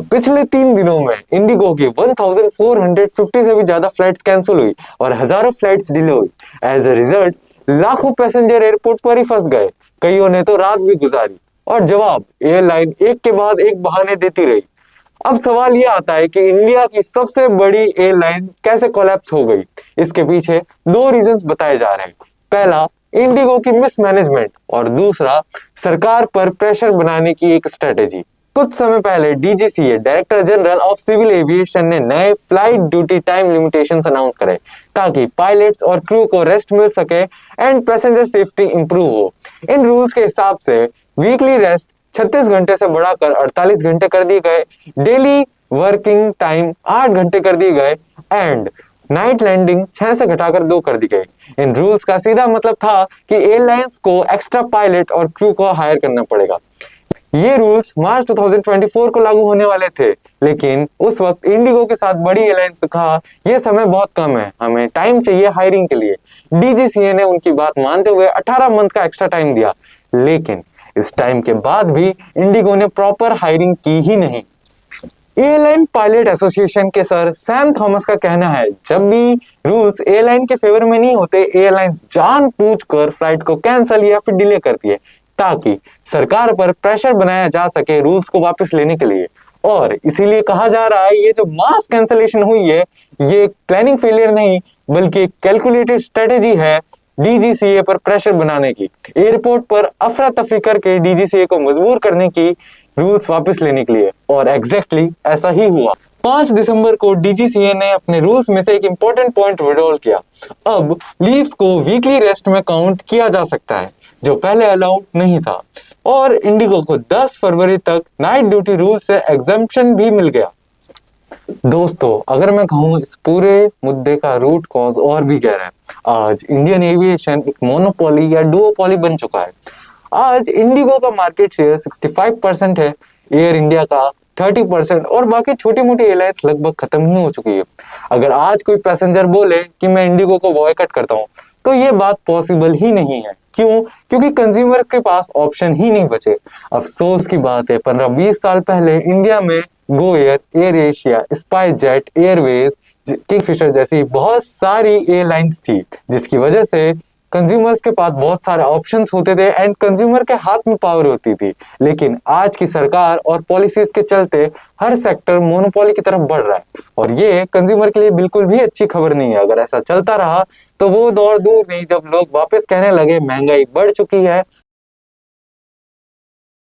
पिछले 3 दिनों में इंडिगो की 1450 से भी ज्यादा फ्लाइट्स कैंसिल हुई और हजारों फ्लाइट्स डिले हुई। एज अ रिजल्ट लाखों पैसेंजर एयरपोर्ट पर ही फंस गए, कईयों ने तो रात भी गुजारी। और जवाब एयरलाइन एक के बाद एक बहाने देती रही। अब सवाल ये आता है कि इंडिया की सबसे बड़ी एयरलाइन कैसे कोलैप्स हो गई। इसके पीछे दो रीजंस बताए जा रहे हैं। पहला, इंडिगो की मिसमैनेजमेंट और दूसरा, सरकार पर प्रेशर बनाने की एक स्ट्रेटेजी। कुछ समय पहले DGCA director general of civil aviation ने नए flight duty time limitations announce करे ताकि पायलट्स और क्रू को रेस्ट मिल सके एंड पैसेंजर सेफ्टी इंप्रूव हो। इन रूल्स के हिसाब से वीकली रेस्ट 36 घंटे से बढ़ाकर 48 घंटे कर दिए गए, डेली वर्किंग टाइम 8 घंटे कर दिए गए एंड नाइट लैंडिंग 6 से घटाकर 2 कर दी गई। इन रूल्स का सीधा मतलब था कि एयरलाइंस को एक्स्ट्रा पायलट और क्रू को हायर करना पड़ेगा। ये रूल्स मार्च 2024 को लागू होने वाले थे, लेकिन उस वक्त इंडिगो के साथ बड़ी एयरलाइंस ने कहा यह समय बहुत कम है, हमें टाइम चाहिए हायरिंग के लिए। डीजीसीए ने उनकी बात मानते हुए 18 मंथ का एक्स्ट्रा टाइम दिया, लेकिन इस टाइम के बाद भी इंडिगो ने प्रॉपर हायरिंग की ही नहीं। एयरलाइन पायलट एसोसिएशन के सर सैम थॉमस का कहना है, जब भी रूल्स एयरलाइन के फेवर में नहीं होते, एयरलाइंस जानबूझकर फ्लाइट को कैंसिल या फिर डिले करती है ताकि सरकार पर प्रेशर बनाया जा सके रूल्स को वापस लेने के लिए। और इसीलिए कहा जा रहा है ये जो मास कैंसलेशन हुई है, ये प्लानिंग फेलियर नहीं बल्कि एक कैलकुलेटेड स्ट्रेटेजी है डीजीसीए पर प्रेशर बनाने की, एयरपोर्ट पर अफरा तफरी करके डीजीसीए को मजबूर करने की रूल्स वापस लेने के लिए। और एग्जैक्टली ऐसा ही हुआ। 5 दिसंबर को डीजीसीए ने अपने रूल्स में से एक इंपॉर्टेंट पॉइंट विड्रॉल किया। अब लीव्स को वीकली रेस्ट में काउंट किया जा सकता है, जो पहले अलाउड नहीं था। और इंडिगो को 10 फरवरी तक नाइट ड्यूटी रूल से एग्जम्पशन भी मिल गया। दोस्तों, अगर मैं कहूँ इस पूरे मुद्दे का रूट कॉज और भी गहरा है। आज इंडियन एविएशन एक मोनोपोली या डुओपोली बन चुका है। आज इंडिगो का मार्केट शेयर 65% है, एयर इंडिया का 30% और बाकी छोटी मोटी एयरलाइंस लगभग खत्म ही हो चुकी है। अगर आज कोई पैसेंजर बोले कि मैं इंडिगो को बॉयकॉट करता हूँ, तो ये बात पॉसिबल ही नहीं है। क्यों? क्योंकि कंज्यूमर के पास ऑप्शन ही नहीं बचे। अफसोस की बात है, 15-20 साल पहले इंडिया में Go Air, air Asia, spice jet Airways, Kingfisher जैसी बहुत सारी एयरलाइंस थी, जिसकी वजह से कंज्यूमर्स के पास बहुत सारे ऑप्शंस होते थे एंड कंज्यूमर के हाथ में पावर होती थी। लेकिन आज की सरकार और पॉलिसीज के चलते हर सेक्टर मोनोपोली की तरफ बढ़ रहा है और ये कंज्यूमर के लिए बिल्कुल भी अच्छी खबर नहीं है। अगर ऐसा चलता रहा तो वो दौर दूर नहीं जब लोग वापस कहने लगे महंगाई बढ़ चुकी है,